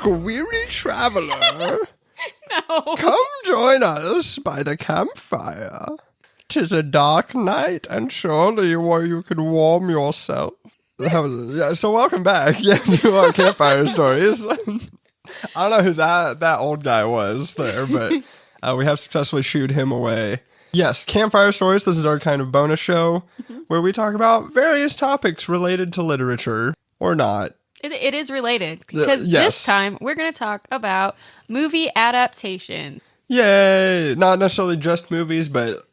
weary traveler. No. Come join us by the campfire. 'Tis a dark night, and surely where you could warm yourself. So welcome back to our campfire stories. I don't know who that old guy was there, but we have successfully shooed him away. Yes, Campfire Stories. This is our kind of bonus show where we talk about various topics related to literature or not. It is related because yes. This time we're going to talk about movie adaptation. Yay! Not necessarily just movies, but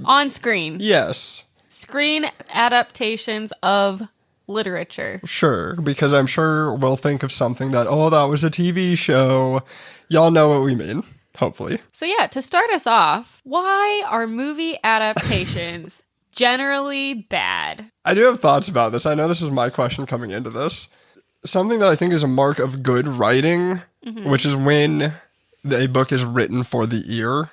on screen. Yes. Screen adaptations of literature. Sure, because I'm sure we'll think of something that was a TV show. Y'all know what we mean. Hopefully. So yeah, to start us off, why are movie adaptations generally bad? I do have thoughts about this. I know this is my question coming into this. Something that I think is a mark of good writing, which is when a book is written for the ear,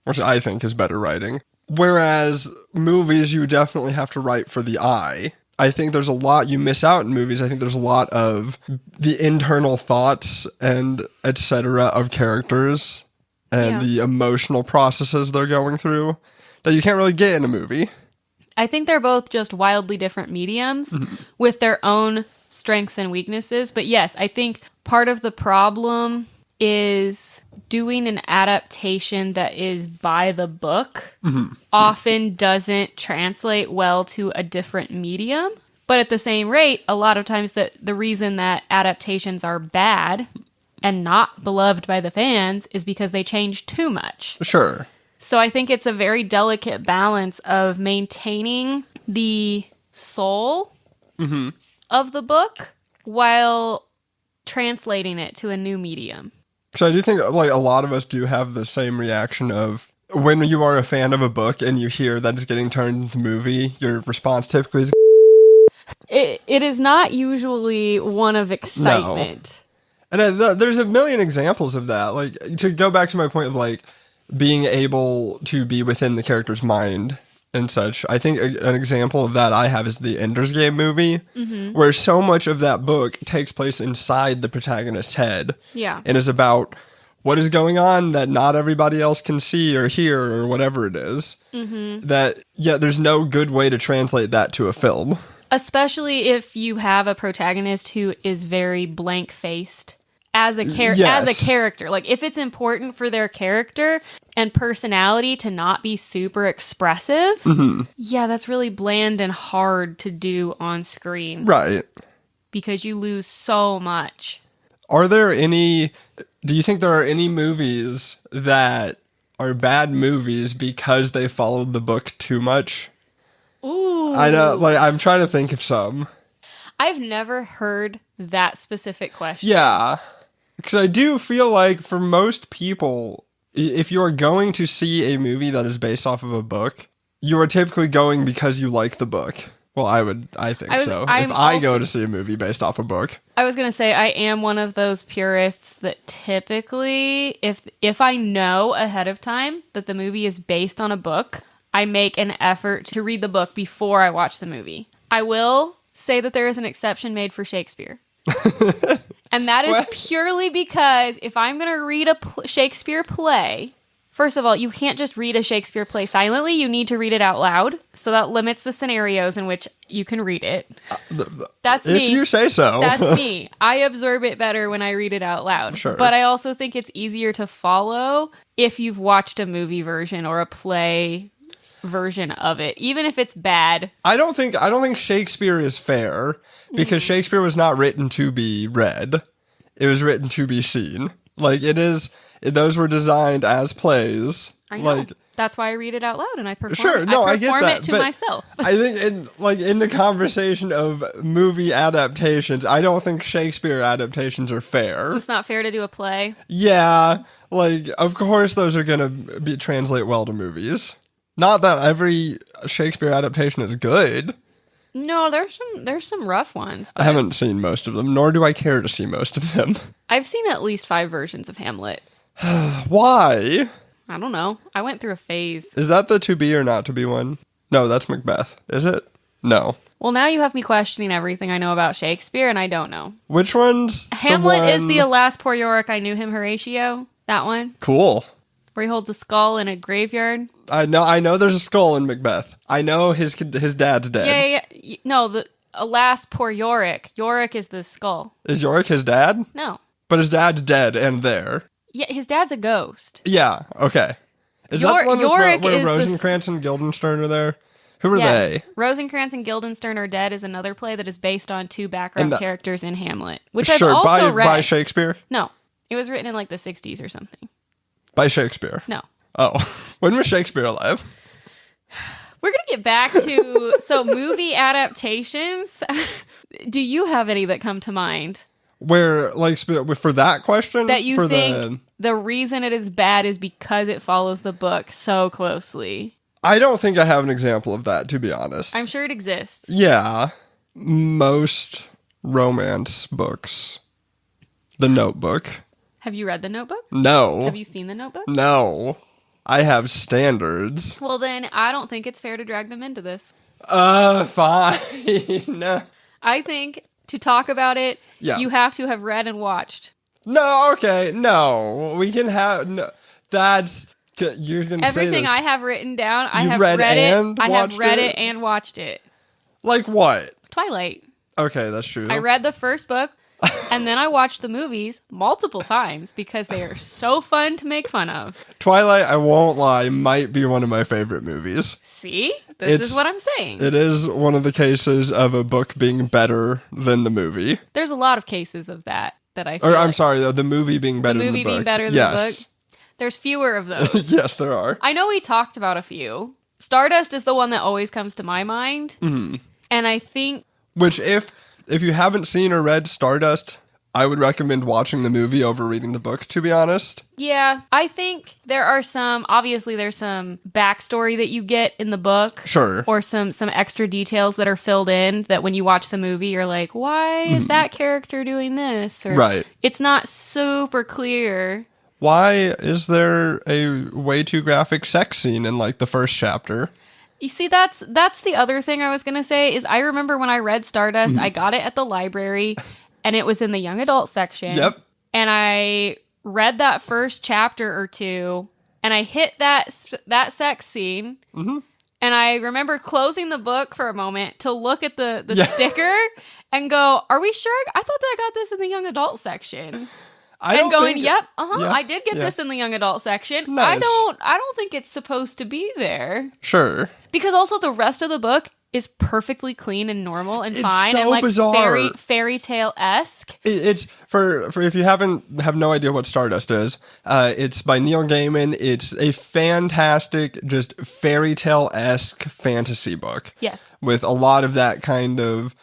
which I think is better writing. Whereas movies, you definitely have to write for the eye. I think there's a lot you miss out in movies. I think there's a lot of the internal thoughts and etc. of characters and the emotional processes they're going through that you can't really get in a movie. I think they're both just wildly different mediums with their own strengths and weaknesses. But yes, I think part of the problem is doing an adaptation that is by the book often doesn't translate well to a different medium. But at the same rate, a lot of times the reason that adaptations are bad and not beloved by the fans is because they change too much. Sure. So I think it's a very delicate balance of maintaining the soul of the book while translating it to a new medium. So I do think like a lot of us do have the same reaction of when you are a fan of a book and you hear that it's getting turned into a movie, your response typically is It is not usually one of excitement. No. And there's a million examples of that. Like, to go back to my point of like being able to be within the character's mind and such, I think an example of that I have is the Ender's Game movie, where so much of that book takes place inside the protagonist's head. Yeah. And is about what is going on that not everybody else can see or hear or whatever it is. There's no good way to translate that to a film. Especially if you have a protagonist who is very blank-faced as a character. Like, if it's important for their character and personality to not be super expressive, that's really bland and hard to do on screen. Right. Because you lose so much. Do you think there are any movies that are bad movies because they followed the book too much? Ooh. I know, like, I'm trying to think of some. I've never heard that specific question. Yeah. Because I do feel like for most people, if you are going to see a movie that is based off of a book, you are typically going because you like the book. Well, I think so. If I go to see a movie based off a book. I was going to say, I am one of those purists that typically, if I know ahead of time that the movie is based on a book, I make an effort to read the book before I watch the movie. I will say that there is an exception made for Shakespeare. And that is purely because if I'm going to read a Shakespeare play, first of all, you can't just read a Shakespeare play silently. You need to read it out loud. So that limits the scenarios in which you can read it. That's me. If you say so. That's me. I absorb it better when I read it out loud. Sure. But I also think it's easier to follow if you've watched a movie version or a play version of it, even if it's bad. I don't think Shakespeare is fair because Shakespeare was not written to be read. It was written to be seen. Like, it is, those were designed as plays. I know. Like, that's why I read it out loud and I perform I get that, it to myself. I think in the conversation of movie adaptations, I don't think Shakespeare adaptations are fair. It's not fair to do a play. Yeah, like, of course those are going to translate well to movies. Not that every Shakespeare adaptation is good. No, there's some rough ones. I haven't seen most of them, nor do I care to see most of them. I've seen at least 5 versions of Hamlet. Why? I don't know. I went through a phase. Is that the to be or not to be one? No, that's Macbeth. Is it? No. Well, now you have me questioning everything I know about Shakespeare, and I don't know. Which one's Hamlet is the Alas, Poor Yorick, I Knew Him, Horatio. That one. Cool. Where he holds a skull in a graveyard. I know there's a skull in Macbeth. I know his dad's dead. Yeah. No, the Alas, Poor Yorick. Yorick is the skull. Is Yorick his dad? No. But his dad's dead and there. Yeah, his dad's a ghost. Yeah, okay. Is that the one where Rosencrantz and Guildenstern are there? Who are they? Rosencrantz and Guildenstern Are Dead is another play that is based on two background characters in Hamlet, which I've also read. By Shakespeare? No. It was written in like the 60s or something. By Shakespeare? No. Oh. When was Shakespeare alive? We're going to get back to, movie adaptations. Do you have any that come to mind? Where, like, for that question? That you think the reason it is bad is because it follows the book so closely? I don't think I have an example of that, to be honest. I'm sure it exists. Yeah. Most romance books. The Notebook. Have you read The Notebook? No. Have you seen The Notebook? No. I have standards. Well, then, I don't think it's fair to drag them into this. Fine. I think to talk about it, you have to have read and watched. No, okay, no. We can have... No, that's... You're gonna everything say this. I have written down. I have read it. And I have read it it and watched it. Like what? Twilight. Okay, that's true. I read the first book, and then I watched the movies multiple times because they are so fun to make fun of. Twilight, I won't lie, might be one of my favorite movies. See? This is what I'm saying. It is one of the cases of a book being better than the movie. There's a lot of cases of that I feel I'm sorry, though, the movie being better than the book. The movie being better than the book? There's fewer of those. Yes, there are. I know we talked about a few. Stardust is the one that always comes to my mind. Mm-hmm. And I think... Which, if you haven't seen or read Stardust, I would recommend watching the movie over reading the book, to be honest. Yeah, I think there are obviously there's some backstory that you get in the book. Sure. Or some extra details that are filled in that when you watch the movie, you're like, why is that character doing this? Or, right. It's not super clear. Why is there a way too graphic sex scene in, like, the first chapter? You see, that's the other thing I was going to say is I remember when I read Stardust, I got it at the library, and it was in the young adult section. Yep. And I read that first chapter or two, and I hit that sex scene, and I remember closing the book for a moment to look at the sticker and go, are we sure? I thought that I got this in the young adult section. I did get this in the young adult section. Nice. I don't think it's supposed to be there. Sure. Because also the rest of the book is perfectly clean and normal and fine so and like bizarre. fairy tale-esque. It's for if you have no idea what Stardust is, it's by Neil Gaiman. It's a fantastic, just fairy tale-esque fantasy book. Yes. With a lot of that kind of,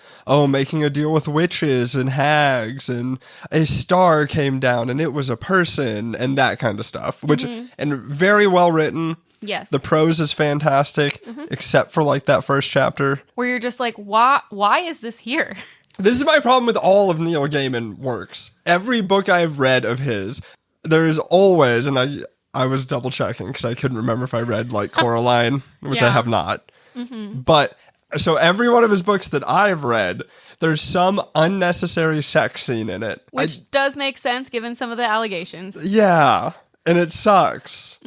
making a deal with witches and hags, and a star came down and it was a person, and that kind of stuff. Which, and very well written. Yes. The prose is fantastic, except for like that first chapter. Where you're just like, why is this here? This is my problem with all of Neil Gaiman works. Every book I've read of his, there is always, and I was double checking because I couldn't remember if I read like Coraline, which I have not. But so every one of his books that I've read, there's some unnecessary sex scene in it. Which does make sense given some of the allegations. Yeah. And it sucks.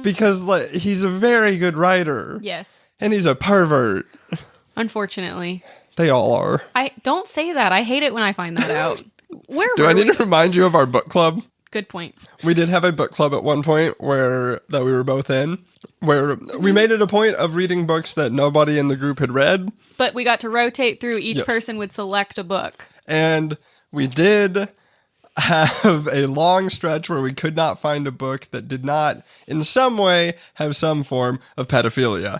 Because he's a very good writer. Yes. And he's a pervert. Unfortunately. They all are. I don't say that. I hate it when I find that out. Do I need to remind you of our book club? Good point. We did have a book club at one point that we were both in, where we made it a point of reading books that nobody in the group had read. But we got to rotate through. Each person would select a book. And we did have a long stretch where we could not find a book that did not, in some way, have some form of pedophilia.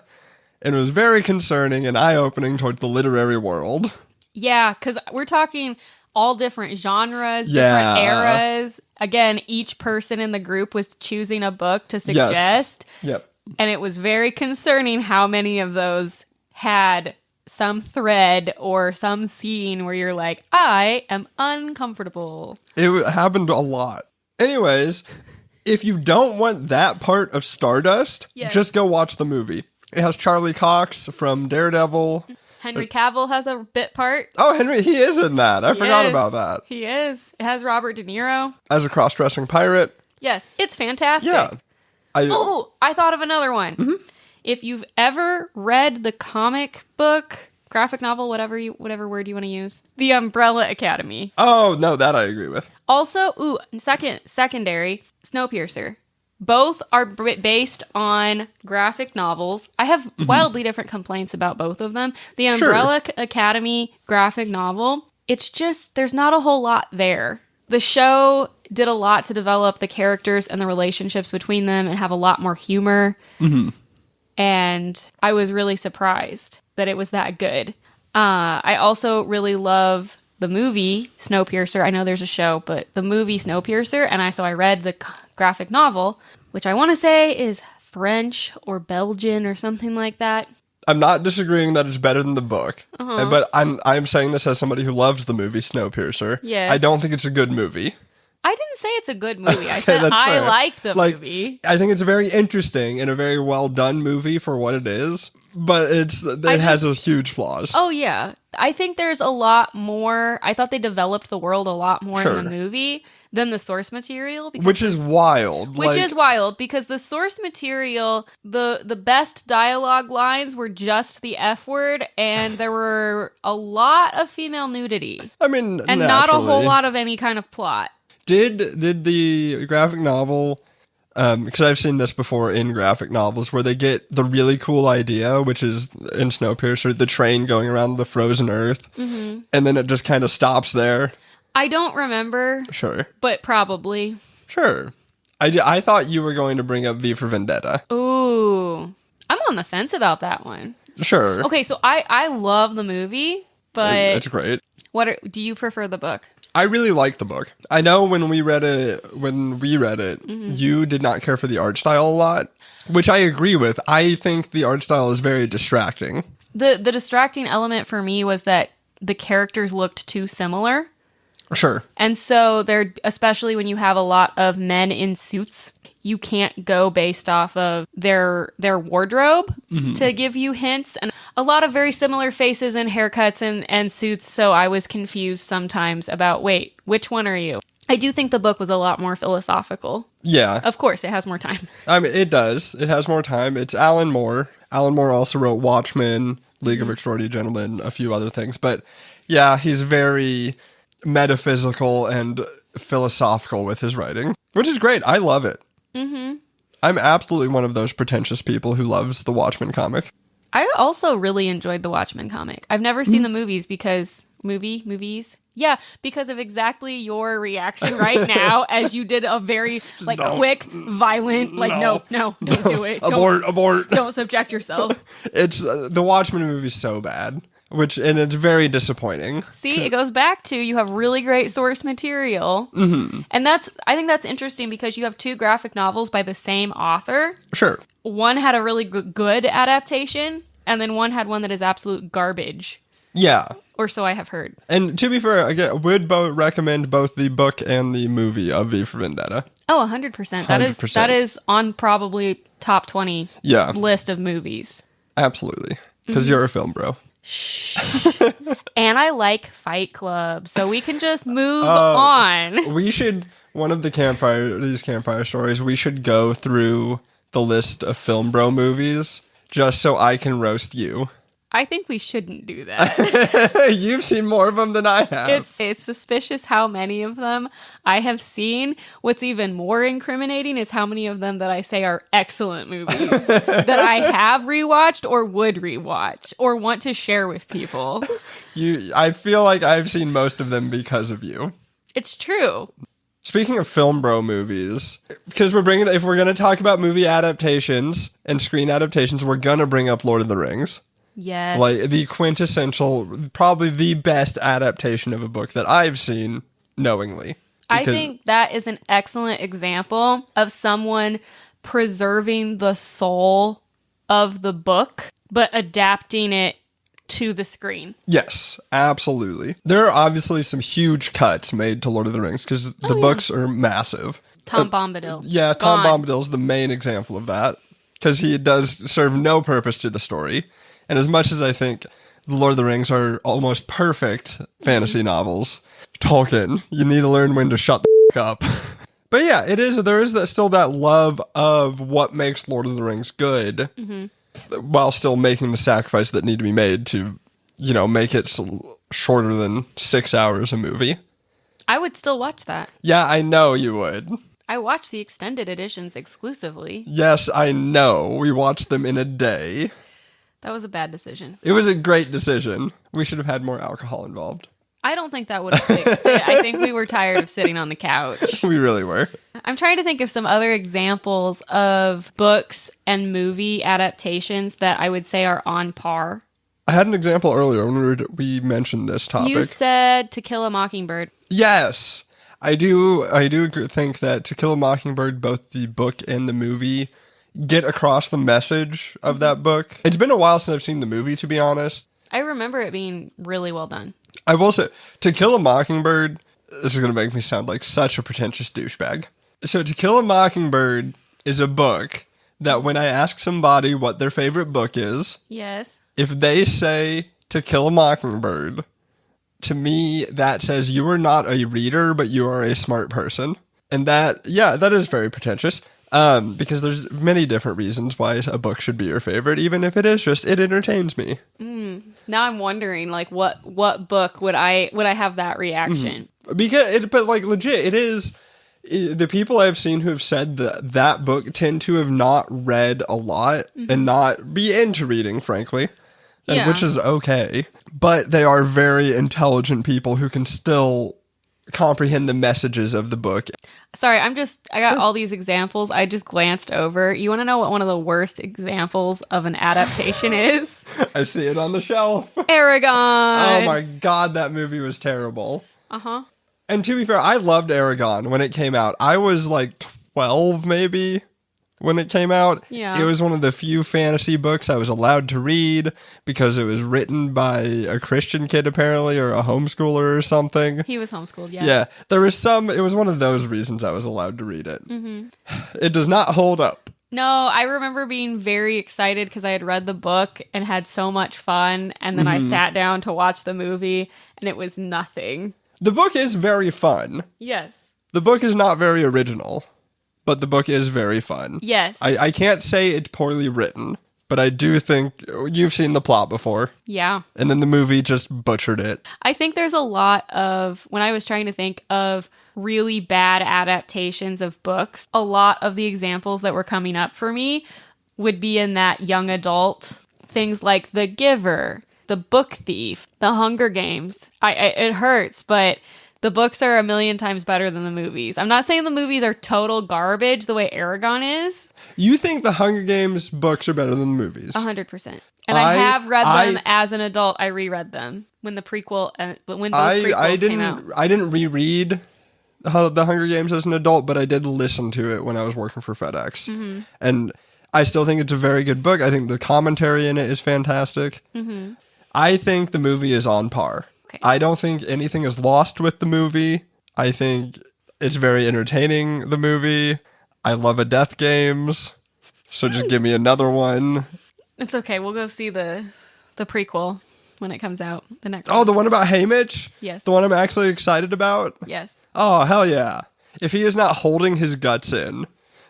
And it was very concerning and eye-opening towards the literary world. Yeah, because we're talking all different genres, different eras. Again, each person in the group was choosing a book to suggest. Yes. Yep. And it was very concerning how many of those had some thread or some scene where you're like, I am uncomfortable. It happened a lot. Anyways, if you don't want that part of Stardust, just go watch the movie. It has Charlie Cox from Daredevil. Henry Cavill has a bit part. Oh, Henry, he is in that. I forgot about that. He is. It has Robert De Niro. As a cross-dressing pirate. Yes, it's fantastic. Yeah. I thought of another one. Mm-hmm. If you've ever read the comic book, graphic novel, whatever word you want to use, The Umbrella Academy. Oh, no, that I agree with. Also, secondary, Snowpiercer. Both are based on graphic novels. I have wildly different complaints about both of them. The Umbrella Academy graphic novel, it's just, there's not a whole lot there. The show did a lot to develop the characters and the relationships between them and have a lot more humor. Mm-hmm. And I was really surprised that it was that good. I also really love the movie Snowpiercer. I know there's a show, but the movie Snowpiercer, and I read the graphic novel, which I want to say is French or Belgian or something like that. I'm not disagreeing that it's better than the book, but I'm saying this as somebody who loves the movie Snowpiercer. Yes. I don't think it's a good movie. I didn't say it's a good movie. I said I like the movie. I think it's a very interesting and a very well done movie for what it is, but it has a huge flaws. Oh yeah, I think there's a lot more. I thought they developed the world a lot more in the movie than the source material, which is wild. Which is wild because the source material, the best dialogue lines were just the F word, and there were a lot of female nudity. I mean, and not a whole lot of any kind of plot. Did the graphic novel, because I've seen this before in graphic novels, where they get the really cool idea, which is in Snowpiercer, the train going around the frozen earth, and then it just kind of stops there. I don't remember. Sure. But probably. Sure. I thought you were going to bring up V for Vendetta. Ooh. I'm on the fence about that one. Sure. Okay, so I love the movie, but... It's great. Do you prefer the book? I really like the book. I know when we read it, you did not care for the art style a lot, which I agree with. I think the art style is very distracting. The distracting element for me was that the characters looked too similar. Sure. And so especially when you have a lot of men in suits, you can't go based off of their wardrobe to give you hints. And a lot of very similar faces and haircuts and suits, so I was confused sometimes about, wait, which one are you? I do think the book was a lot more philosophical. Yeah. Of course, it has more time. I mean, it does. It has more time. It's Alan Moore. Alan Moore also wrote Watchmen, League of Extraordinary Gentlemen, a few other things. But yeah, he's very metaphysical and philosophical with his writing, which is great. I love it. Mm-hmm. I'm absolutely one of those pretentious people who loves the Watchmen comic. I also really enjoyed the Watchmen comic. I've never seen the movies because... Movies? Yeah, because of exactly your reaction right now as you did a very, quick, violent, no, don't do it. Abort. Don't subject yourself. It's, the Watchmen movie's so bad. And it's very disappointing. See, it goes back to you have really great source material. Mm-hmm. And I think that's interesting because you have two graphic novels by the same author. Sure. One had a really good adaptation, and then one had one that is absolute garbage. Yeah. Or so I have heard. And to be fair, I would recommend both the book and the movie of V for Vendetta. Oh, 100%. That is on probably top 20 list of movies. Absolutely. Because you're a film bro. Shh. And I like Fight Club, so we can just move on. We should, these campfire stories, we should go through the list of film bro movies just so I can roast you. I think we shouldn't do that. You've seen more of them than I have. It's suspicious how many of them I have seen. What's even more incriminating is how many of them that I say are excellent movies that I have rewatched or would rewatch or want to share with people. I feel like I've seen most of them because of you. It's true. Speaking of film bro movies, because if we're going to talk about movie adaptations and screen adaptations, we're going to bring up Lord of the Rings. Yes. Like the quintessential, probably the best adaptation of a book that I've seen knowingly. I think that is an excellent example of someone preserving the soul of the book, but adapting it to the screen. Yes, absolutely. There are obviously some huge cuts made to Lord of the Rings because the books are massive. Tom Bombadil. Yeah, Tom Bombadil's the main example of that because he does serve no purpose to the story. And as much as I think the Lord of the Rings are almost perfect fantasy novels. Tolkien, you need to learn when to shut the up. But yeah, there is still that love of what makes Lord of the Rings good, while still making the sacrifice that need to be made to, make it shorter than 6 hours a movie. I would still watch that. Yeah, I know you would. I watch the extended editions exclusively. Yes, I know. We watched them in a day. That was a bad decision. It was a great decision. We should have had more alcohol involved. I don't think that would have fixed it. I think we were tired of sitting on the couch. We really were. I'm trying to think of some other examples of books and movie adaptations that I would say are on par. I had an example earlier when we mentioned this topic. You said To Kill a Mockingbird. Yes. I do think that To Kill a Mockingbird, both the book and the movie, get across the message of that book. It's been a while since I've seen the movie, to be honest. I remember it being really well done. I will say, To Kill a Mockingbird, this is going to make me sound like such a pretentious douchebag. So To Kill a Mockingbird is a book that when I ask somebody what their favorite book is, yes, if they say To Kill a Mockingbird, to me, that says you are not a reader, but you are a smart person. And that is very pretentious. Because there's many different reasons why a book should be your favorite, even if it is just, it entertains me. Now I'm wondering, like, what book would I have that reaction? But legit, it is, the people I've seen who have said that book tend to have not read a lot and not be into reading, frankly, which is okay. But they are very intelligent people who can still comprehend the messages of the book. Sorry, I got all these examples. I just glanced over. You want to know what one of the worst examples of an adaptation is? I see it on the shelf. Aragon. Oh my God, that movie was terrible. Uh-huh. And to be fair, I loved Aragon when it came out. I was like 12 maybe when it came out. Yeah. It was one of the few fantasy books I was allowed to read because it was written by a Christian kid apparently, or a homeschooler or something. He was homeschooled, yeah. Yeah. It was one of those reasons I was allowed to read it. It does not hold up. No, I remember being very excited because I had read the book and had so much fun, and then I sat down to watch the movie, and it was nothing. The book is very fun. Yes. The book is not very original, but the book is very fun. Yes. I can't say it's poorly written, but I do think you've seen the plot before. Yeah. And then the movie just butchered it. I think there's a lot of, when I was trying to think of really bad adaptations of books, a lot of the examples that were coming up for me would be in that young adult. Things like The Giver, The Book Thief, The Hunger Games. It hurts, but the books are a million times better than the movies. I'm not saying the movies are total garbage the way Aragon is. You think the Hunger Games books are better than the movies? 100%. And I have read them as an adult. I reread them when the prequel came out. I didn't reread the Hunger Games as an adult, but I did listen to it when I was working for FedEx. And I still think it's a very good book. I think the commentary in it is fantastic. I think the movie is on par. Okay. I don't think anything is lost with the movie. I think it's very entertaining, the movie. I love a Death Games, so just give me another one. It's okay. We'll go see the prequel when it comes out. The next the one about Haymitch? Yes. The one I'm actually excited about? Yes. Oh, hell yeah. If he is not holding his guts in,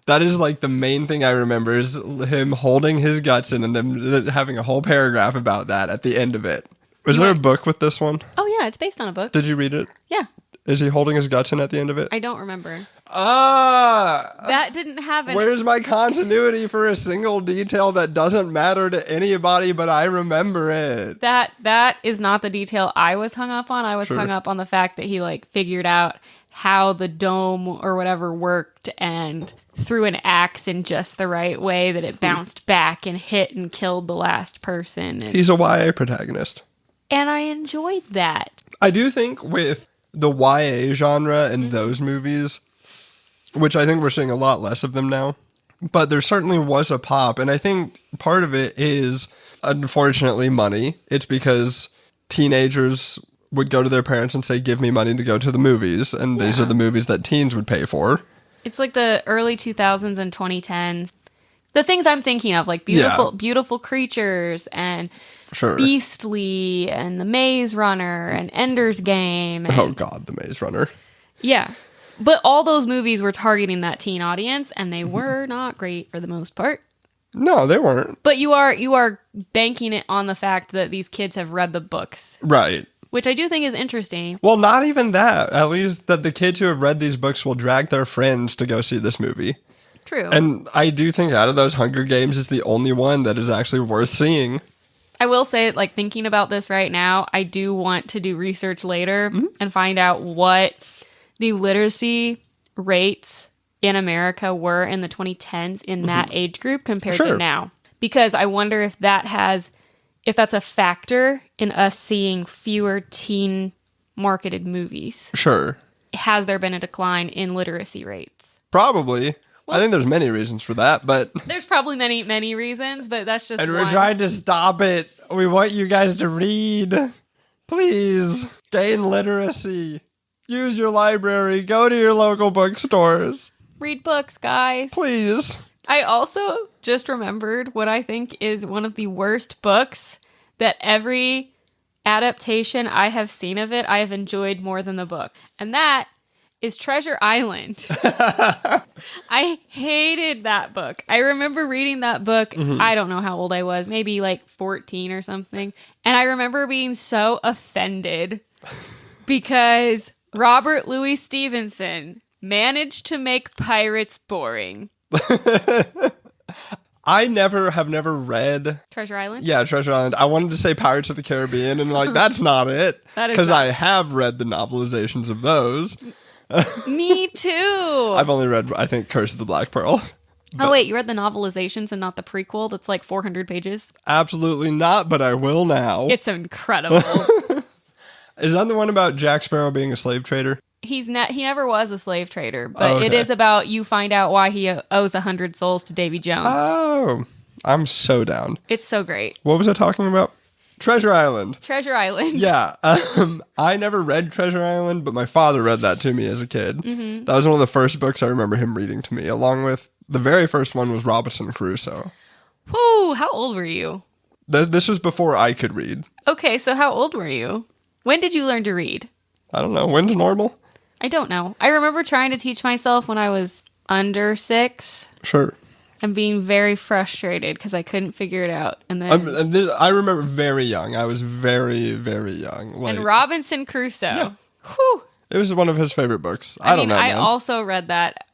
that is like the main thing I remember is him holding his guts in and then having a whole paragraph about that at the end of it. Was there a book with this one? Oh, yeah. It's based on a book. Did you read it? Yeah. Is he holding his guts in at the end of it? I don't remember. That didn't have any. Where's my continuity for a single detail that doesn't matter to anybody, but I remember it? That is not the detail I was hung up on. I was hung up on the fact that he figured out how the dome or whatever worked and threw an axe in just the right way that it bounced back and hit and killed the last person. He's a YA protagonist. And I enjoyed that. I do think with the YA genre in those movies, which I think we're seeing a lot less of them now, but there certainly was a pop. And I think part of it is, unfortunately, money. It's because teenagers would go to their parents and say, give me money to go to the movies. And these are the movies that teens would pay for. It's like the early 2000s and 2010s. The things I'm thinking of, like beautiful creatures and Sure. Beastly and The Maze Runner and Ender's Game. And, Oh, God, The Maze Runner. yeah. But all those movies were targeting that teen audience, and they were not great for the most part. No, they weren't. But you are banking it on the fact that these kids have read the books. Right. Which I do think is interesting. Well, not even that. At least that the kids who have read these books will drag their friends to go see this movie. True. And I do think out of those, Hunger Games is the only one that is actually worth seeing. I will say, like, thinking about this right now, I do want to do research later and find out what the literacy rates in America were in the 2010s in that age group compared to now. Because I wonder if that's a factor in us seeing fewer teen marketed movies. Sure. Has there been a decline in literacy rates? Probably. Well, I think there's many reasons for that, but... There's probably many reasons, but that's just And one. we're trying to stop it. We want you guys to read. Please. Gain literacy. Use your library. Go to your local bookstores. Read books, guys. Please. I also just remembered what I think is one of the worst books that every adaptation I have seen of it, I have enjoyed more than the book. And that is Treasure Island. I hated that book. I remember reading that book. I don't know how old I was, maybe like 14 or something. And I remember being so offended because Robert Louis Stevenson managed to make pirates boring. I have never read Treasure Island? Yeah, Treasure Island. I wanted to say Pirates of the Caribbean, and like, that's not it. Because I have read the novelizations of those. Me too. I've only read, I think, Curse of the Black Pearl. Oh, wait, you read the novelizations and not the prequel that's like 400 pages? Absolutely not, but I will now. It's incredible. Is that the one about Jack Sparrow being a slave trader? He never was a slave trader, but it is about you find out why he owes 100 souls to Davy Jones. Oh, I'm so down. It's so great. What was I talking about? Treasure Island. Treasure Island. Yeah. I never read Treasure Island, but my father read that to me as a kid. That was one of the first books I remember him reading to me, along with the very first one was Robinson Crusoe. Whew, how old were you? This was before I could read. Okay, so how old were you? When did you learn to read? I don't know. When's normal? I don't know. I remember trying to teach myself when I was under 6. Sure. And being very frustrated because I couldn't figure it out. And then I remember very young. I was very, very young. Like, and Robinson Crusoe. Yeah. Whew. It was one of his favorite books. I don't know. I man. also read that.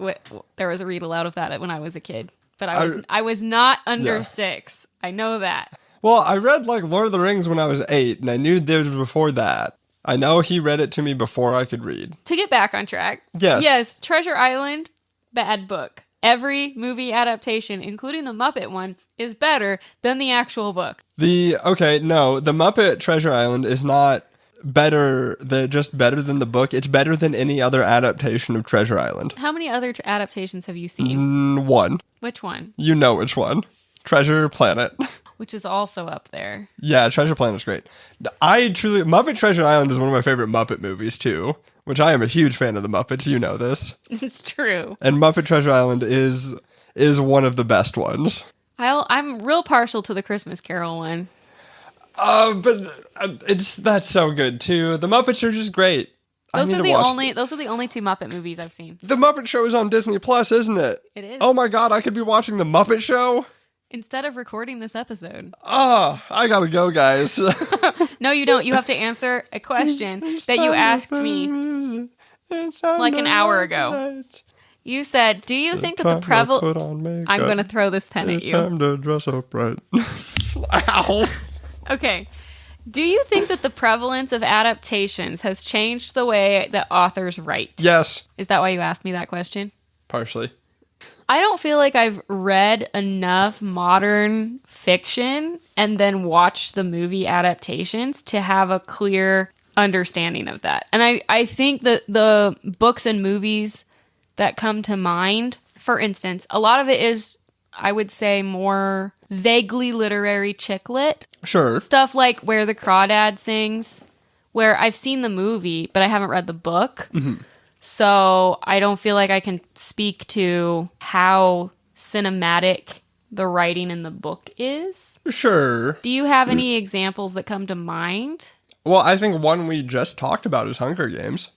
There was a read aloud of that when I was a kid. But I was not under 6. I know that. Well, I read like Lord of the Rings when I was 8, and I knew there was before that. I know he read it to me before I could read. To get back on track. Yes. Yes, Treasure Island, bad book. Every movie adaptation, including the Muppet one, is better than the actual book. The Muppet Treasure Island is not better. They're just better than the book. It's better than any other adaptation of Treasure Island. How many other adaptations have you seen? One. Which one? You know which one. Treasure Planet. Which is also up there. Yeah, Treasure Planet's great. Muppet Treasure Island is one of my favorite Muppet movies too, which I am a huge fan of the Muppets. You know this. It's true. And Muppet Treasure Island is one of the best ones. I'm real partial to the Christmas Carol one. But that's so good too. The Muppets are just great. Those are the only 2 Muppet movies I've seen. The Muppet Show is on Disney Plus, isn't it? It is. Oh my God, I could be watching the Muppet Show instead of recording this episode. Oh, I gotta go, guys. No, you don't. You have to answer a question that you asked me like an hour ago. You said, do you think that the prevalence... I'm going to throw this pen at you. Time to dress up right. Ow. Okay. Do you think that the prevalence of adaptations has changed the way that authors write? Yes. Is that why you asked me that question? Partially. I don't feel like I've read enough modern fiction and then watched the movie adaptations to have a clear understanding of that. And I think that the books and movies that come to mind, for instance, a lot of it is, I would say, more vaguely literary chick lit. Sure. Stuff like Where the Crawdad Sings, where I've seen the movie, but I haven't read the book. Mm-hmm. So I don't feel like I can speak to how cinematic the writing in the book is. Sure. Do you have any examples that come to mind? Well, I think one we just talked about is Hunger Games.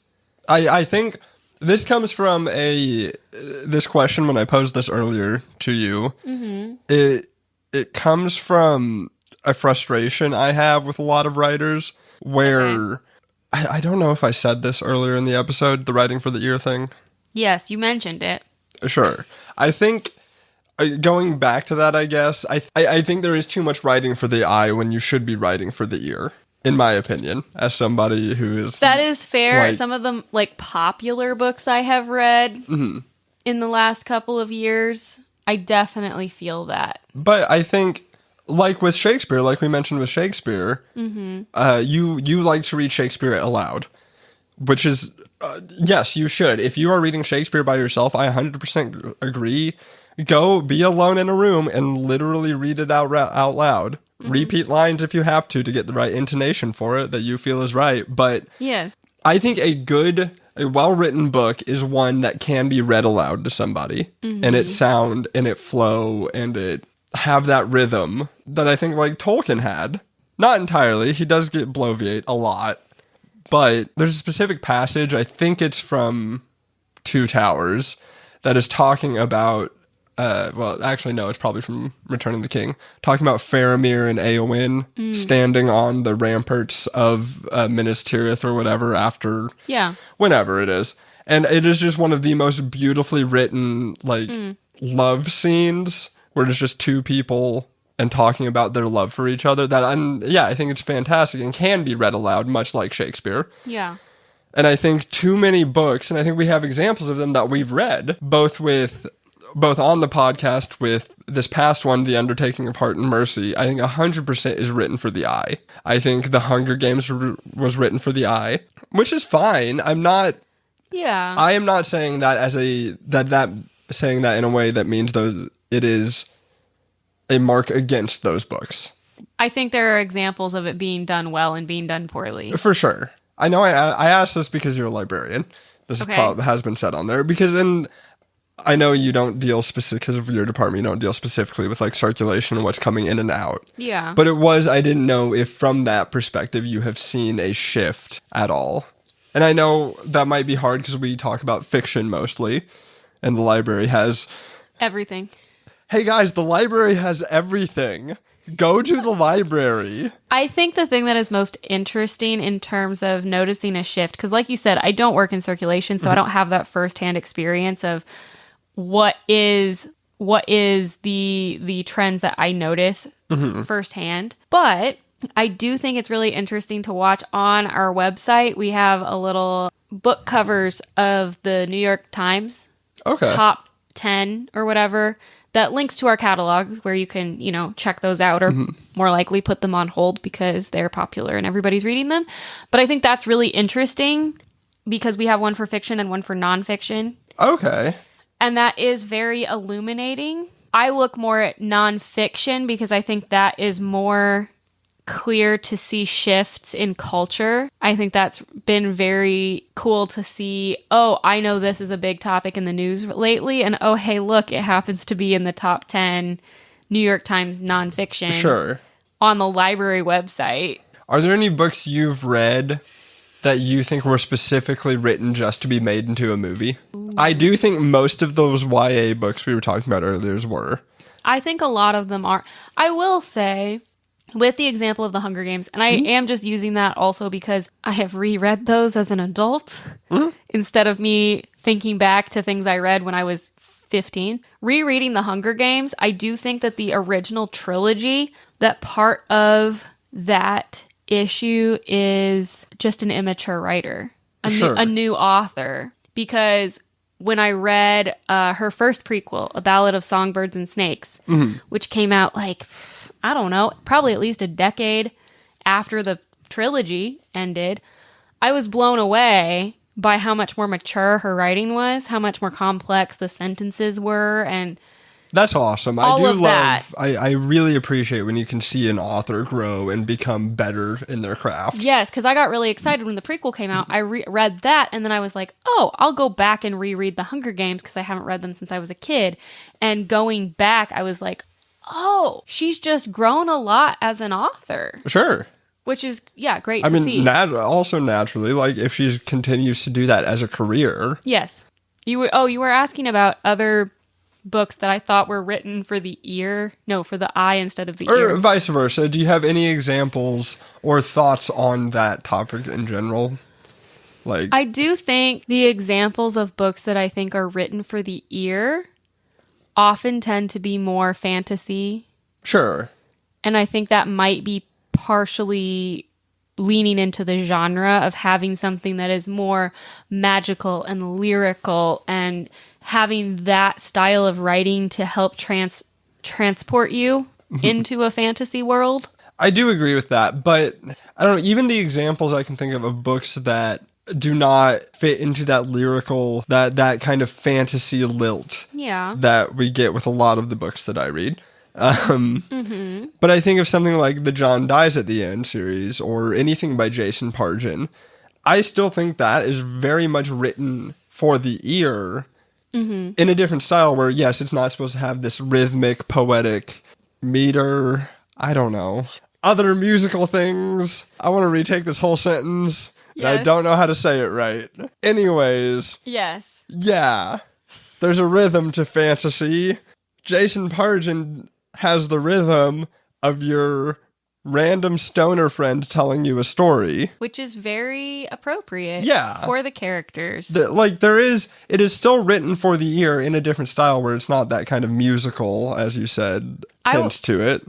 I think this comes from this question when I posed this earlier to you. Mm-hmm. It comes from a frustration I have with a lot of writers where I don't know if I said this earlier in the episode, the writing for the ear thing. Yes, you mentioned it. Sure. I think going back to that, I guess, I think there is too much writing for the eye when you should be writing for the ear. In my opinion, as somebody who is... That is fair. Some of the popular books I have read in the last couple of years, I definitely feel that. But I think, like with Shakespeare, like we mentioned with Shakespeare, you like to read Shakespeare aloud, which is, yes, you should. If you are reading Shakespeare by yourself, I 100% agree. Go be alone in a room and literally read it out loud. Repeat lines if you have to get the right intonation for it that you feel is right. But yes, I think a well-written book is one that can be read aloud to somebody. And it sound and it flow and it have that rhythm that I think Tolkien had. Not entirely. He does get bloviate a lot. But there's a specific passage, I think it's from Two Towers, that is talking about well, actually, no, it's probably from Return of the King. Talking about Faramir and Éowyn standing on the ramparts of Minas Tirith or whatever after... Yeah. Whenever it is. And it is just one of the most beautifully written, love scenes where it's just two people and talking about their love for each other. I think it's fantastic and can be read aloud, much like Shakespeare. Yeah. And I think too many books, and I think we have examples of them that we've read, both on the podcast with this past one, The Undertaking of Heart and Mercy, I think 100% is written for the eye. I think The Hunger Games was written for the eye, which is fine. I am not saying that saying that in a way that means it is a mark against those books. I think there are examples of it being done well and being done poorly. For sure. I know I asked this because you're a librarian. This has been said on there because I know you don't deal because of your department, you don't deal specifically with circulation and what's coming in and out. Yeah. But I didn't know if from that perspective you have seen a shift at all. And I know that might be hard because we talk about fiction mostly and the library has... everything. Hey guys, the library has everything. Go to the library. I think the thing that is most interesting in terms of noticing a shift, because like you said, I don't work in circulation, so I don't have that firsthand experience of what is the trends that I notice firsthand. But I do think it's really interesting to watch on our website. We have a little book covers of the New York Times top 10 or whatever that links to our catalog where you can, check those out or more likely put them on hold because they're popular and everybody's reading them. But I think that's really interesting because we have one for fiction and one for nonfiction. Okay. And that is very illuminating. I look more at nonfiction because I think that is more clear to see shifts in culture. I think that's been very cool to see, oh, I know this is a big topic in the news lately, and oh, hey, look, it happens to be in the top 10 New York Times nonfiction on the library website. Are there any books you've read that you think were specifically written just to be made into a movie? Ooh. I do think most of those YA books we were talking about earlier were. I think a lot of them are. I will say, with the example of the Hunger Games, and I am just using that also because I have reread those as an adult instead of me thinking back to things I read when I was 15. Rereading the Hunger Games, I do think that the original trilogy, that part of that issue is just an immature writer, a new author. Because when I read her first prequel, A Ballad of Songbirds and Snakes, which came out I don't know, probably at least a decade after the trilogy ended, I was blown away by how much more mature her writing was, how much more complex the sentences were, and that's awesome. I really appreciate when you can see an author grow and become better in their craft. Yes, because I got really excited when the prequel came out. I read that, and then I was like, oh, I'll go back and reread The Hunger Games because I haven't read them since I was a kid. And going back, I was like, oh, she's just grown a lot as an author. Sure. Which is, great to see. Also naturally, like, if she continues to do that as a career. Yes. You were asking about other books that I thought were written for the ear. No, for the eye instead of the ear. Or vice versa. Do you have any examples or thoughts on that topic in general? Like, I do think the examples of books that I think are written for the ear often tend to be more fantasy. Sure. And I think that might be partially leaning into the genre of having something that is more magical and lyrical and having that style of writing to help transport you into a fantasy world. I do agree with that, but I don't know, even the examples I can think of books that do not fit into that lyrical, that kind of fantasy lilt that we get with a lot of the books that I read. But I think of something like the John Dies at the End series or anything by Jason Pargin. I still think that is very much written for the ear in a different style where, yes, it's not supposed to have this rhythmic, poetic meter. I don't know. Other musical things. I want to retake this whole sentence. Yes. And I don't know how to say it right. Anyways. Yes. Yeah. There's a rhythm to fantasy. Jason Pargin has the rhythm of your random stoner friend telling you a story. Which is very appropriate for the characters. It is still written for the ear in a different style where it's not that kind of musical, as you said, tint to it.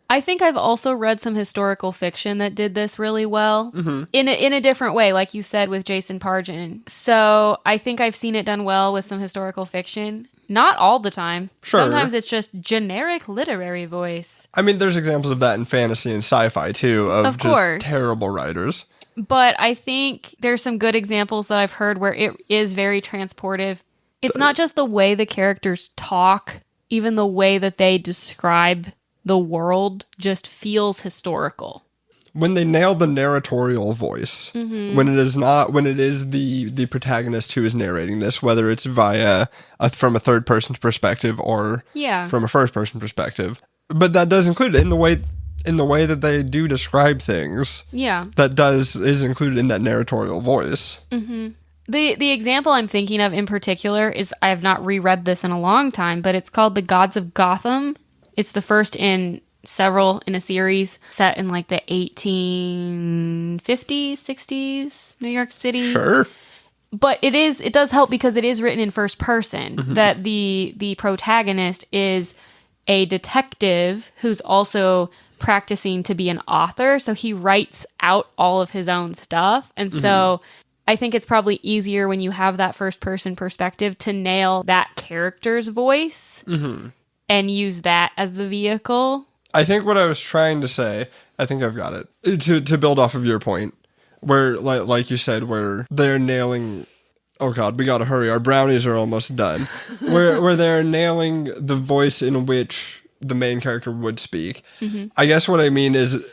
I think I've also read some historical fiction that did this really well in a different way, like you said with Jason Pargin. So I think I've seen it done well with some historical fiction. Not all the time. Sure. Sometimes it's just generic literary voice. I mean, there's examples of that in fantasy and sci-fi too, of just terrible writers. But I think there's some good examples that I've heard where it is very transportive. It's not just the way the characters talk, even the way that they describe the world just feels historical. When they nail the narratorial voice, when it is the protagonist who is narrating this, whether it's from a third person's perspective or from a first person perspective, but that does include it in the way that they do describe things. Yeah, is included in that narratorial voice. The example I'm thinking of in particular is, I have not reread this in a long time, but it's called The Gods of Gotham. It's the first in several in a series set in like the 1850s, 60s, New York City. Sure. But it does help because it is written in first person, that the protagonist is a detective who's also practicing to be an author. So he writes out all of his own stuff. And so I think it's probably easier when you have that first person perspective to nail that character's voice and use that as the vehicle. I think what I was trying to say, I think I've got it, to build off of your point, where, like you said, where they're nailing, oh God, we gotta hurry, our brownies are almost done, where they're nailing the voice in which the main character would speak. I guess what I mean is,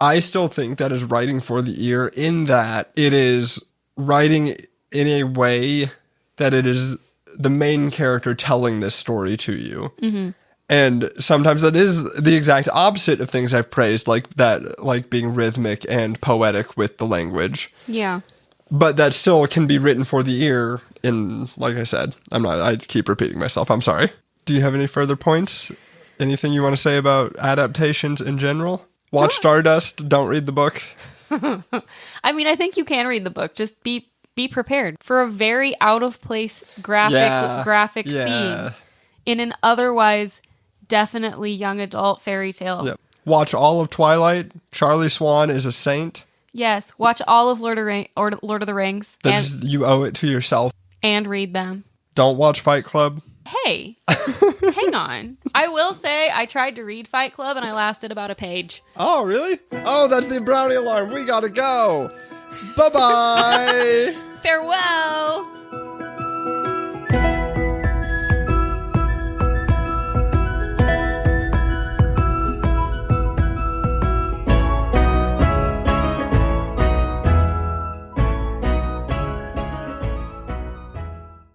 I still think that is writing for the ear in that it is writing in a way that it is the main character telling this story to you. And sometimes that is the exact opposite of things I've praised, like being rhythmic and poetic with the language. Yeah. But that still can be written for the ear in, like I said, I keep repeating myself. I'm sorry. Do you have any further points? Anything you want to say about adaptations in general? Watch Stardust. Don't read the book. I mean, I think you can read the book. Just be prepared for a very out of place graphic scene in an otherwise definitely young adult fairy tale. Yep. Watch all of Twilight. Charlie Swan is a saint. Yes, watch all of Lord of the Rings. You owe it to yourself. And read them. Don't watch Fight Club. Hey, hang on. I will say I tried to read Fight Club and I lasted about a page. Oh, really? Oh, that's the brownie alarm. We gotta go. Bye-bye. Farewell.